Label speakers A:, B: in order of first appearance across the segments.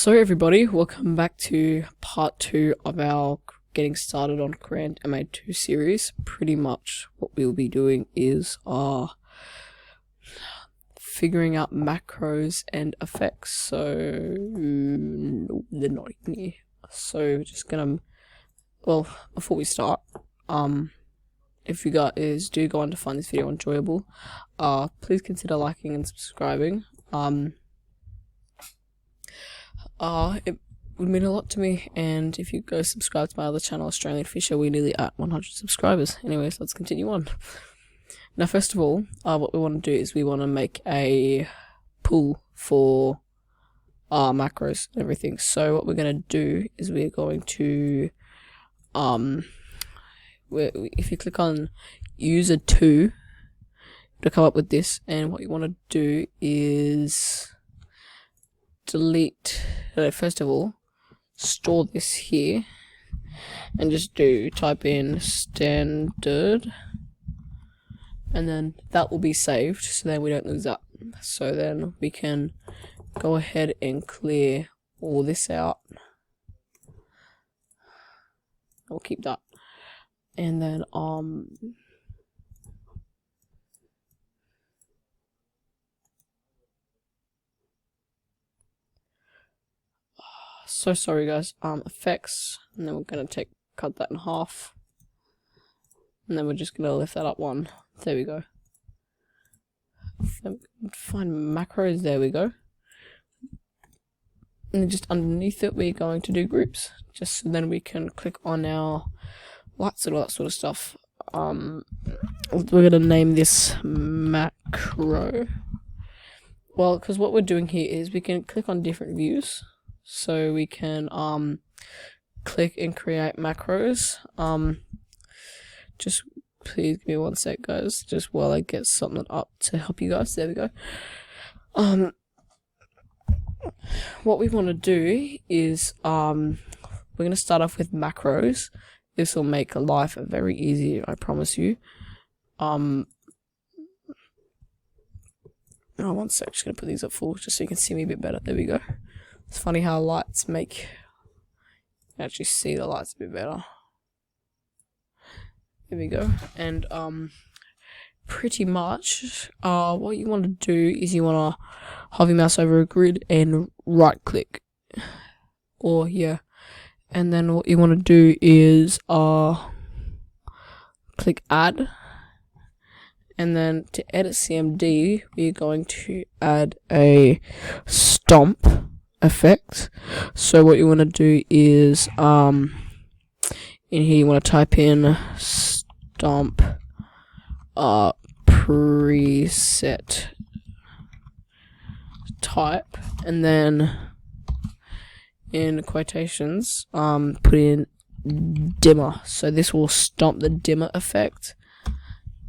A: So everybody, welcome back to part 2 of our getting started on Grand MA2 series. Pretty much what we'll be doing is figuring out macros and effects. So no, they're not in here. So we're just gonna, well, before we start, if you guys do go on to find this video enjoyable, please consider liking and subscribing. It would mean a lot to me, and if you go subscribe to my other channel, Australian Fisher, we're nearly at 100 subscribers. Anyways, let's continue on. Now, first of all, what we want to do is we want to make a pool for macros and everything. So what we're going to do is we're going to, if you click on user 2, it'll come up with this, and what you want to do is delete, first of all, store this here, and just type in standard, and then that will be saved, so then we don't lose that. So then we can go ahead and clear all this out. I'll keep that, and then so sorry guys, effects, and then we're gonna cut that in half, and then we're just gonna lift that up one. There we go. Find macros, there we go. And just underneath it we're going to do groups, just so then we can click on our lights and all that sort of stuff. We're gonna name this macro. Well, because what we're doing here is we can click on different views. So we can click and create macros. Just please give me one sec, guys, just while I get something up to help you guys. There we go. What we want to do is we're going to start off with macros. This will make life very easy, I promise you. Oh, one sec, just going to put these up full just so you can see me a bit better. There we go. It's funny how lights make you actually see the lights a bit better. There we go. And pretty much what you want to do is you want to hover your mouse over a grid and right click, or yeah, and then what you want to do is click add, and then to edit CMD we're going to add a stomp effect. So what you want to do is in here you want to type in stomp preset type, and then in quotations put in dimmer, so this will stomp the dimmer effect.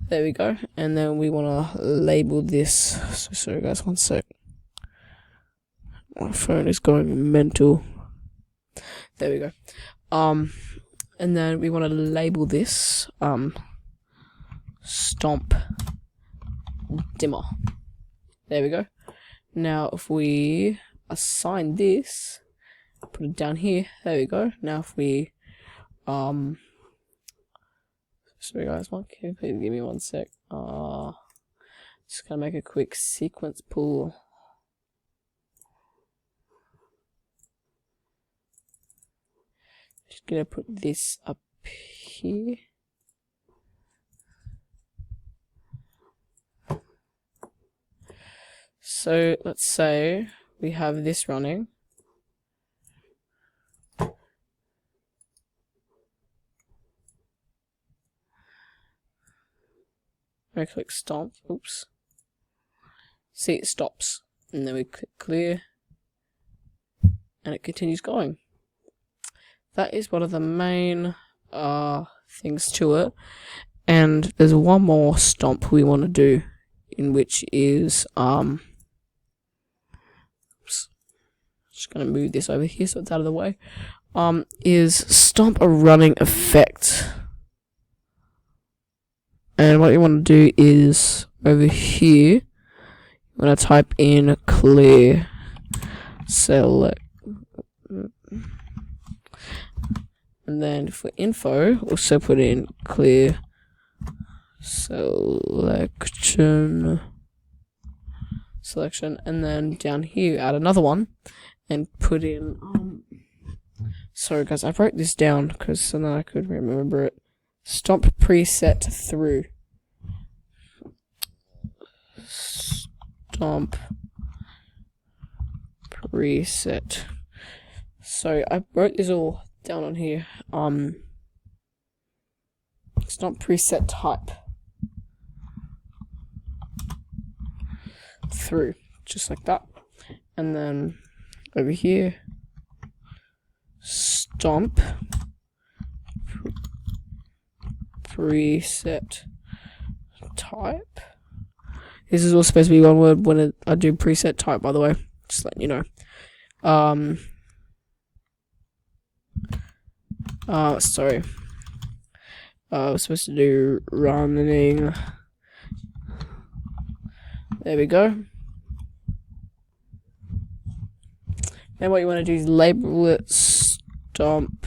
A: There we go. And then we want to label this, so sorry guys, one sec, my phone is going mental. There we go. And then we want to label this stomp dimmer. There we go. Now if we assign this, put it down here. There we go. Now if we sorry guys, please give me one sec. Just gonna make a quick sequence pool. Just gonna put this up here. So let's say we have this running. I click stomp, oops. See, it stops, and then we click clear, and it continues going. That is one of the main things to it, and there's one more stomp we want to do, in which is oops, just gonna move this over here so it's out of the way. Is stomp a running effect, and what you want to do is over here you want to type in clear select And then for info, also put in clear selection, and then down here add another one and put in sorry guys, I wrote this down because so then I could remember it. Stomp preset through. Stomp preset. So I wrote this all down on here. Stomp preset type through, just like that. And then over here, stomp preset type. This is all supposed to be one word when I do preset type, by the way. Just letting you know. Sorry. I was supposed to do running. There we go. Then what you want to do is label it stomp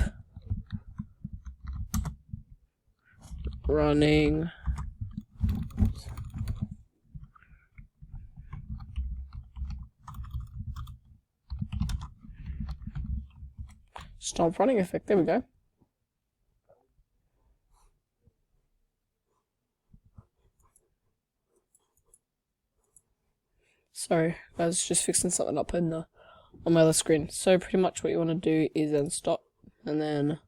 A: running stomp running effect. There we go. Sorry, I was just fixing something up on my other screen. So pretty much what you want to do is then stop, and then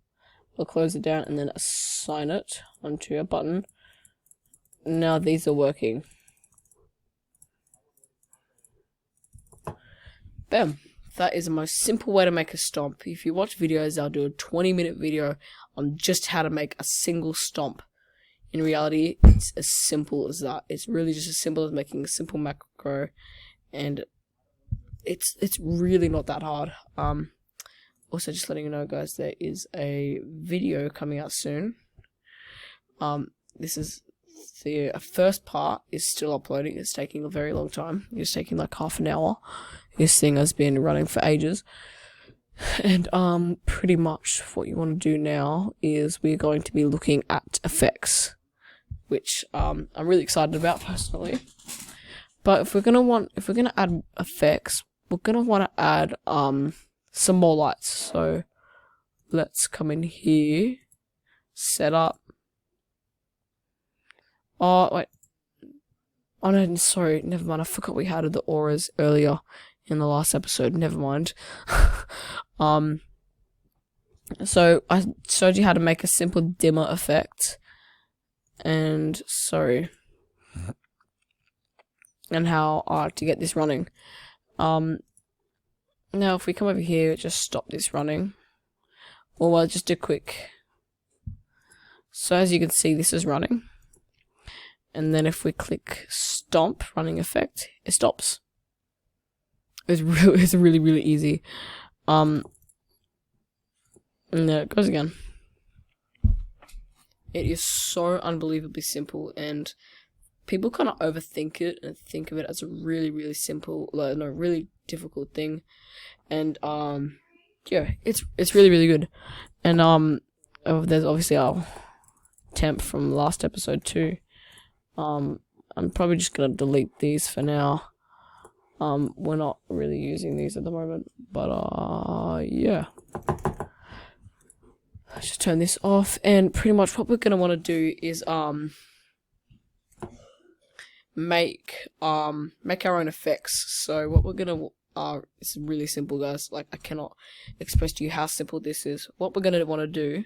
A: we'll close it down, and then assign it onto a button. Now these are working. Bam! That is the most simple way to make a stomp. If you watch videos, I'll do a 20-minute video on just how to make a single stomp. In reality, it's as simple as that. It's really just as simple as making a simple macro, and it's really not that hard. Also, just letting you know, guys, there is a video coming out soon. This is the first part is still uploading. It's taking a very long time. It's taking like half an hour. This thing has been running for ages. And pretty much what you want to do now is we're going to be looking at effects, which I'm really excited about personally. But if we're gonna add effects, we're gonna want to add some more lights. So let's come in here, set up. Oh wait, oh no, sorry, never mind. I forgot we had the auras earlier in the last episode. Never mind. So I showed you how to make a simple dimmer effect, and and how to get this running. Now if we come over here, just stop this running, or I'll just do quick. So as you can see, this is running, and then if we click stomp running effect, it stops. It's really easy. And there it goes again. It is so unbelievably simple, and people kind of overthink it and think of it as a really simple, really difficult thing. And yeah, it's really good. And there's obviously our temp from last episode too. I'm probably just gonna delete these for now. We're not really using these at the moment, but yeah. Let's just turn this off, and pretty much what we're gonna want to do is make our own effects. So what we're gonna it's really simple, guys. Like, I cannot express to you how simple this is. What we're gonna want to do,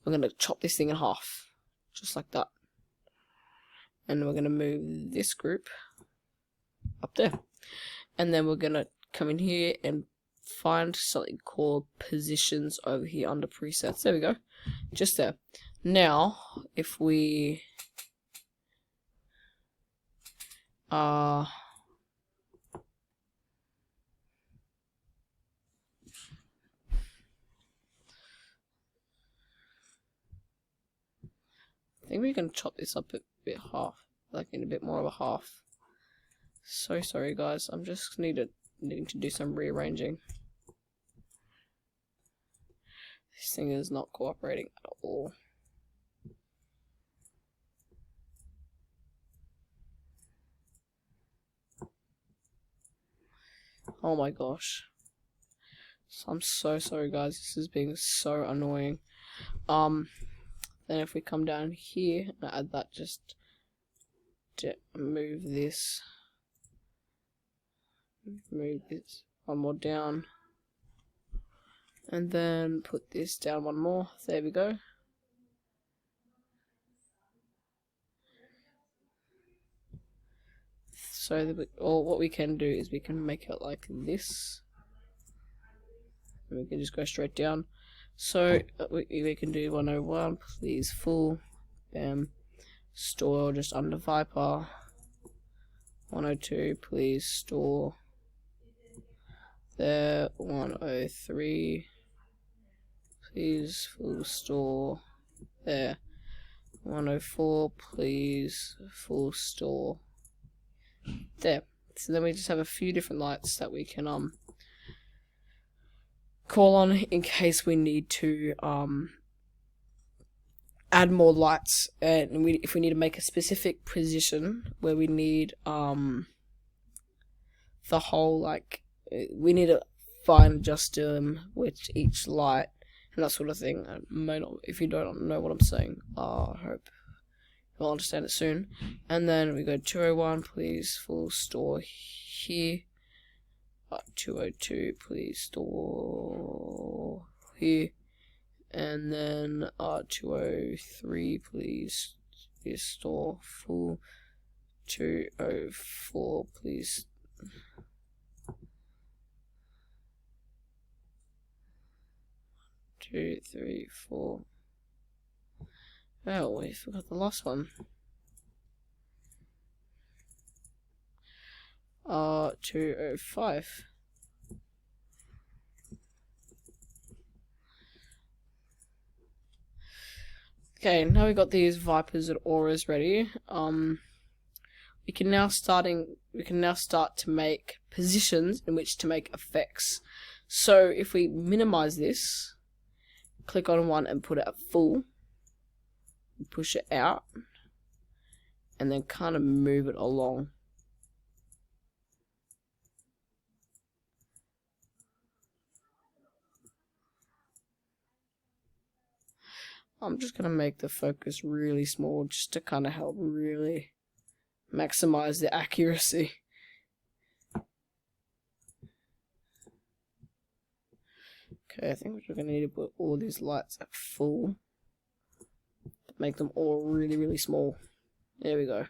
A: we're gonna chop this thing in half, just like that, and we're gonna move this group up there, and then we're gonna come in here and find something called positions over here under presets. There we go, just there. Now if we I think we can chop this up a bit half, like in a bit more of a half. So sorry guys, I'm just needing to do some rearranging. This thing is not cooperating at all. Oh my gosh. So I'm so sorry guys, this is being so annoying. Then if we come down here and add that, just to move this one more down, and then put this down one more. There we go. So what we can do is we can make it like this, and we can just go straight down. So we can do 101, please full, bam, store just under Viper. 102, please store there. 103, please full store there. 104, please full store there. So then we just have a few different lights that we can call on in case we need to add more lights, and if we need to make a specific position where we need the whole, like, we need to fine adjust with each light and that sort of thing. If you don't know what I'm saying, I hope you'll understand it soon. And then we go 201, please full store here. 202, please store here. And then 203, please store full. 204, please. Two, three, four. Oh, we forgot the last one. 205. Okay, now we got these Vipers and Auras ready. We can now start to make positions in which to make effects. So if we minimize this, click on one and put it at full, push it out, and then kind of move it along. I'm just going to make the focus really small just to kind of help really maximize the accuracy. Okay, I think we're going to need to put all these lights at full to make them all really, really small. There we go.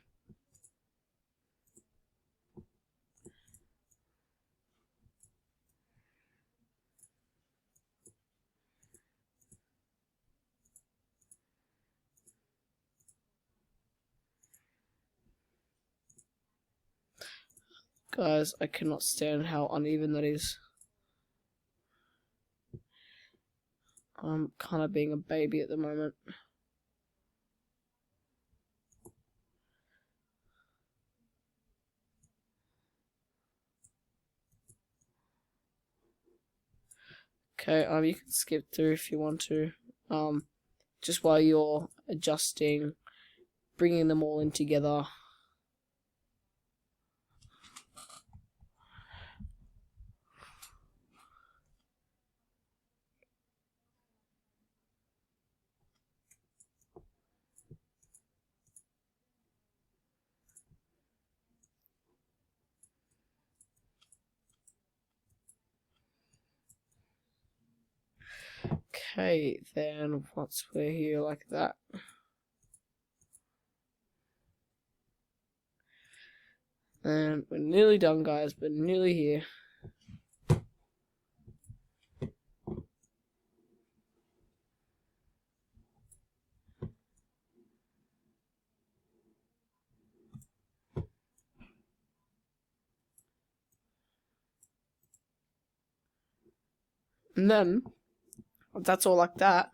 A: Guys, I cannot stand how uneven that is. I'm kind of being a baby at the moment. Okay, you can skip through if you want to. Just while you're adjusting, bringing them all in together. Okay, then once we're here like that, and we're nearly done, guys. We're nearly here. And then, if that's all like that,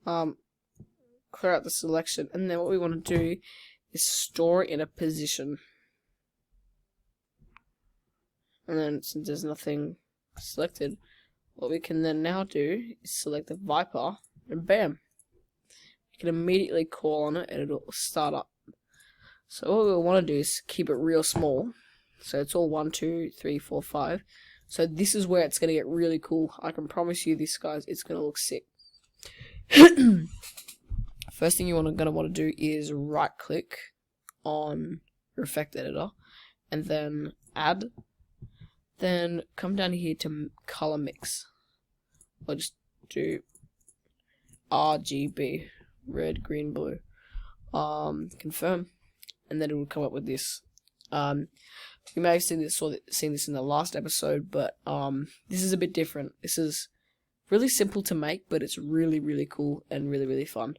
A: clear out the selection, and then what we want to do is store it in a position. And then since there's nothing selected, what we can then now do is select the Viper, and bam, you can immediately call on it and it'll start up. So what we want to do is keep it real small, so it's all 1, 2, 3, 4, 5. So this is where it's going to get really cool. I can promise you this, guys, it's going to look sick. First thing you're gonna want to do is right click on your effect editor and then add, then come down here to color mix. I'll just do RGB, red, green, blue, confirm, and then it will come up with this. You may have seen this in the last episode, but this is a bit different. This is really simple to make, but it's really cool and really fun.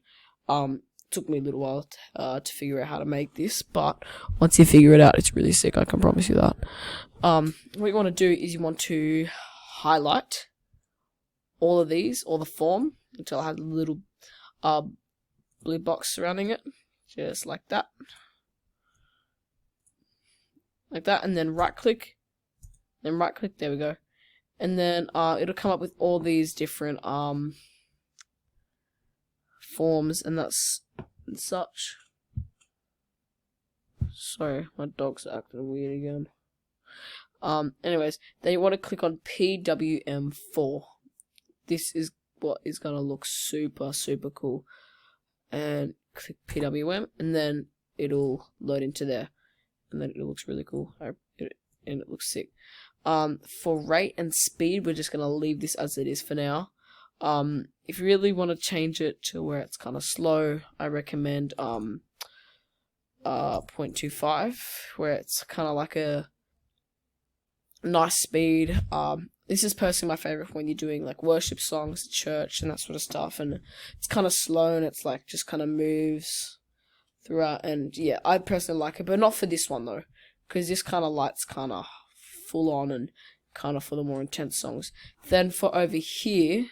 A: Took me a little while to figure out how to make this, but once you figure it out, it's really sick, I can promise you that. What you want to do is you want to highlight all of these, or the form, until it has a little blue box surrounding it, just like that. Like that, and then right click, there we go. And then it'll come up with all these different forms and such. Sorry, my dog's acting weird again. Anyways, then you want to click on PWM4. This is what is gonna look super cool. And click PWM, and then it'll load into there, and then it looks really cool. And it looks sick. For rate and speed, we're just gonna leave this as it is for now. If you really want to change it to where it's kind of slow, I recommend 0.25, where it's kind of like a nice speed. This is personally my favorite when you're doing like worship songs, church, and that sort of stuff, and it's kind of slow and it's like just kind of moves throughout. And yeah, I personally like it, but not for this one though, because this kind of light's kind of full on and kind of for the more intense songs. Then for over here,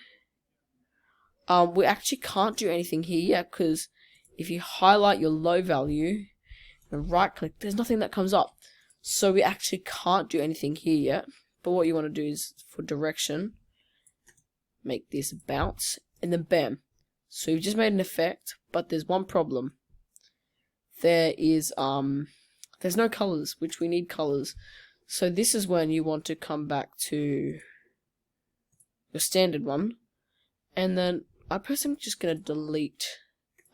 A: we actually can't do anything here yet, because if you highlight your low value and right click, there's nothing that comes up. So we actually can't do anything here yet. But what you want to do is, for direction, make this bounce, and then bam. So you've just made an effect, but there's one problem. There's no colors, which we need colors. So this is when you want to come back to your standard one, and then I'm personally just gonna delete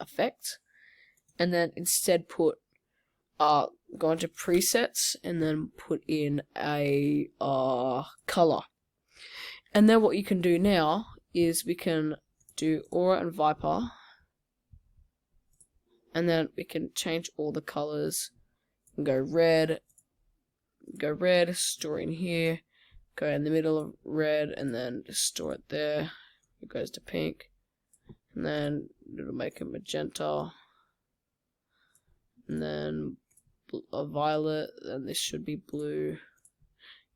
A: effect, and then instead put go into presets, and then put in a color. And then what you can do now is we can do Aura and Viper, and then we can change all the colors and go red, store in here, go in the middle of red, and then just store it there. It goes to pink, and then it'll make it magenta, and then a violet, and this should be blue,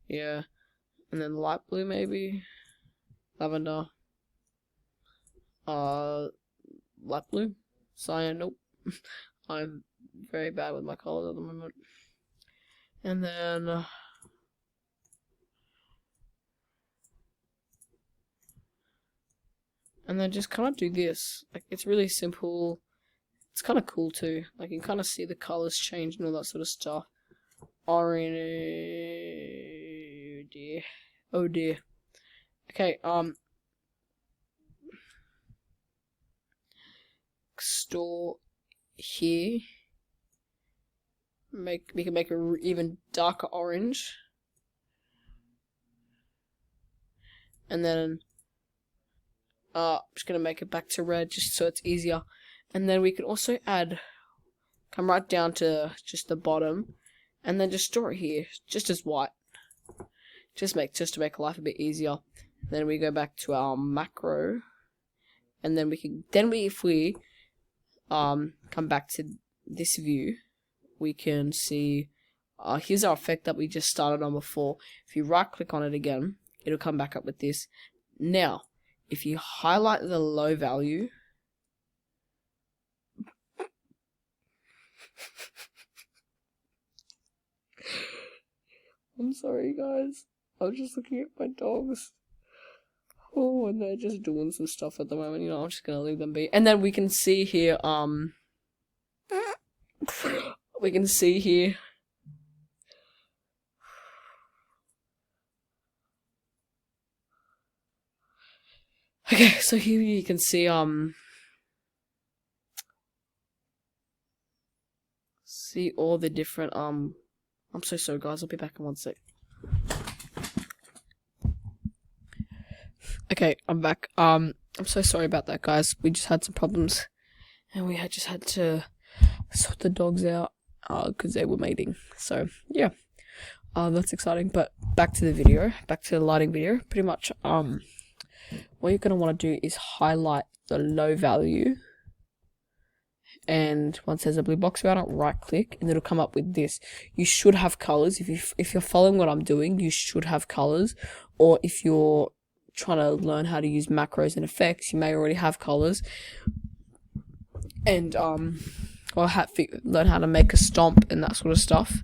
A: yeah, and then light blue maybe, lavender, light blue, cyan, nope, I'm very bad with my colors at the moment, and then just kind of do this. Like, it's really simple. It's kind of cool too. Like, you can kind of see the colors change and all that sort of stuff. Orange. Oh dear. Oh dear. Okay. Store here. We can make a even darker orange. And then I'm just gonna make it back to red just so it's easier. And then we can also add, come right down to just the bottom, and then just store it here, just as white. Just to make life a bit easier. Then we go back to our macro, and then if we come back to this view, we can see here's our effect that we just started on before. If you right click on it again, it'll come back up with this. Now, if you highlight the low value, I'm sorry guys, I was just looking at my dogs. Oh, and they're just doing some stuff at the moment, you know, I'm just gonna leave them be. And then we can see here, we can see here. Okay, so here you can see, see all the different, I'm so sorry guys, I'll be back in 1 sec. Okay, I'm back. I'm so sorry about that, guys. We just had some problems, and we just had to sort the dogs out, because they were mating. So, yeah. That's exciting, but back to the video, back to the lighting video. Pretty much, what you're going to want to do is highlight the low value, and once there's a blue box around it, right click, and it'll come up with this. You should have colors. If you're following what I'm doing, you should have colors, or if you're trying to learn how to use macros and effects, you may already have colors, and or learn how to make a stomp and that sort of stuff.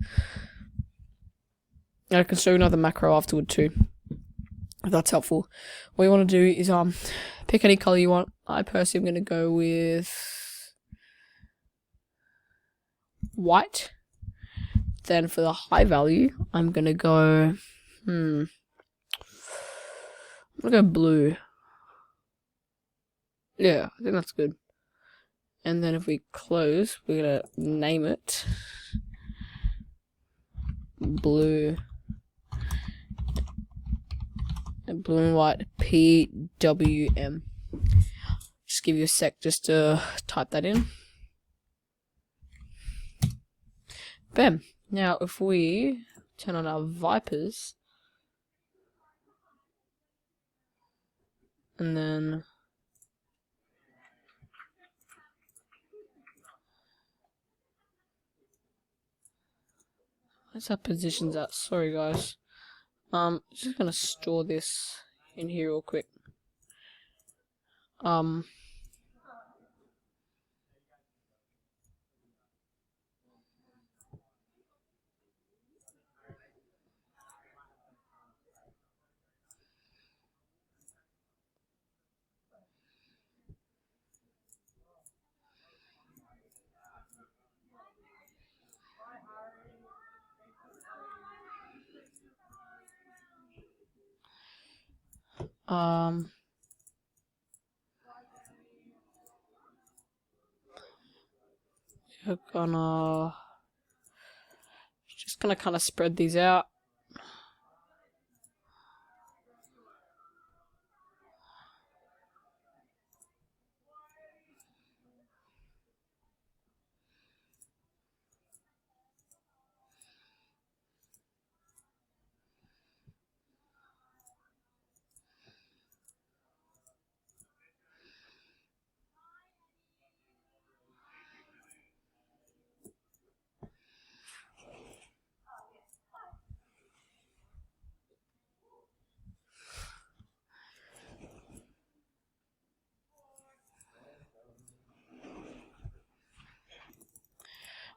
A: And I can show you another macro afterward too, if that's helpful. What you want to do is pick any color you want. I personally am going to go with white. Then for the high value, I'm going to go I'm gonna go blue. Yeah, I think that's good. And then if we close, we're gonna name it blue and blue and white PWM. Just give you a sec just to type that in. Bam. Now if we turn on our Vipers, and then where's our positions at? Sorry guys. Just gonna store this in here real quick. We're just gonna kind of spread these out.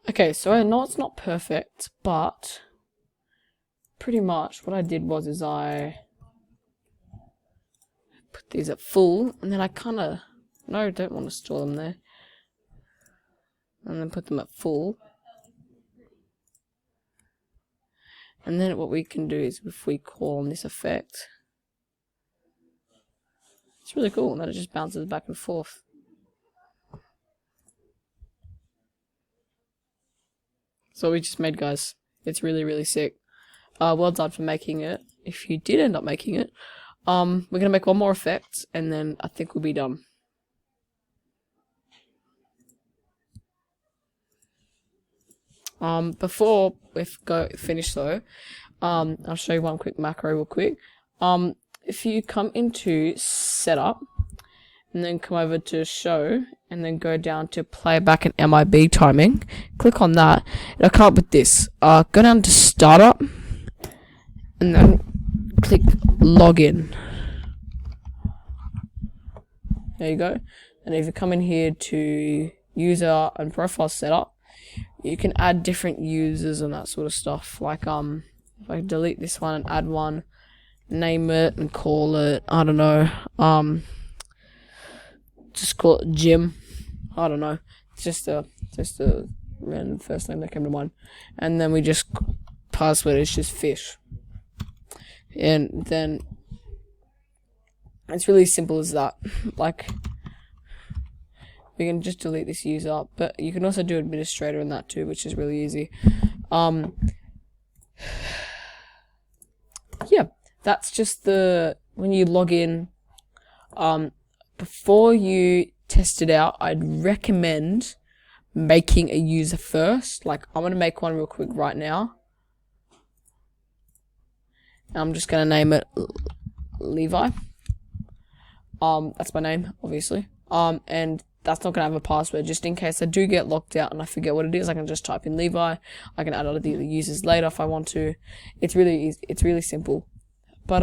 A: Okay, so I know it's not perfect, but pretty much what I did was I put these at full, and then I kind of, no, don't want to store them there, and then put them at full. And then what we can do is if we call on this effect, it's really cool, and then it just bounces back and forth. So we just made, guys. It's really, really sick. Well done for making it. If you did end up making it, we're gonna make one more effect, and then I think we'll be done. Before we finish though, I'll show you one quick macro real quick. If you come into setup, and then come over to show, and then go down to playback and MIB timing, click on that, it'll come up with this. Go down to startup, and then click login. There you go. And if you come in here to user and profile setup, you can add different users and that sort of stuff. Like if I delete this one and add one, name it and call it, I don't know, just call it Jim. I don't know. It's just a random first name that came to mind. And then we just password is just fish. And then it's really simple as that. Like, we can just delete this user, but you can also do administrator in that too, which is really easy. Yeah, that's just when you log in. Before you test it out, I'd recommend making a user first. Like, I'm gonna make one real quick right now. I'm just gonna name it Levi. That's my name, obviously. And that's not gonna have a password, just in case I do get locked out and I forget what it is. I can just type in Levi. I can add other users later if I want to. It's really easy. It's really simple. But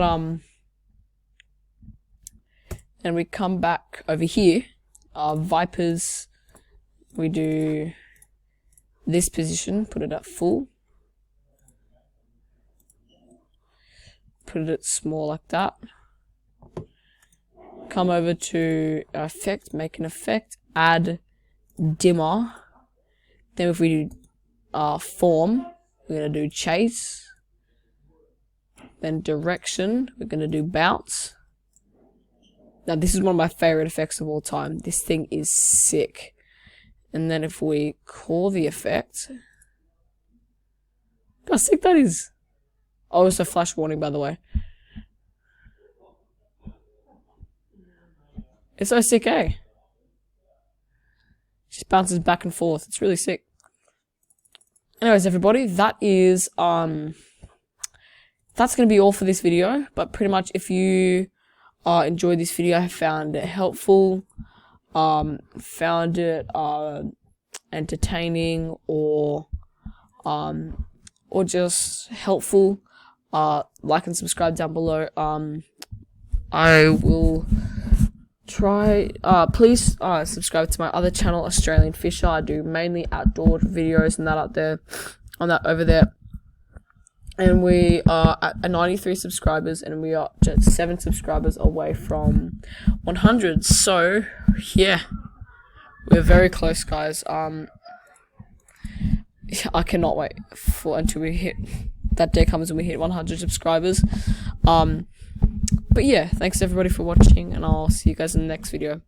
A: and we come back over here. Vipers. We do this position. Put it at full. Put it at small like that. Come over to our effect, make an effect, add dimmer. Then if we do form, we're going to do chase. Then direction, we're going to do bounce. Now this is one of my favorite effects of all time. This thing is sick. And then if we call the effect, look how sick that is. Oh, it's a flash warning, by the way. It's so sick, eh? Just bounces back and forth. It's really sick. Anyways, everybody, that's gonna be all for this video. But pretty much, if you enjoyed this video, found it helpful, found it entertaining, or just helpful, like and subscribe down below. I will try, please subscribe to my other channel, Australian Fisher. I do mainly outdoor videos and that over there. And we are at 93 subscribers, and we are just 7 subscribers away from 100. So yeah, we're very close, guys. I cannot wait until we hit that day comes when we hit 100 subscribers. But yeah, thanks everybody for watching, and I'll see you guys in the next video.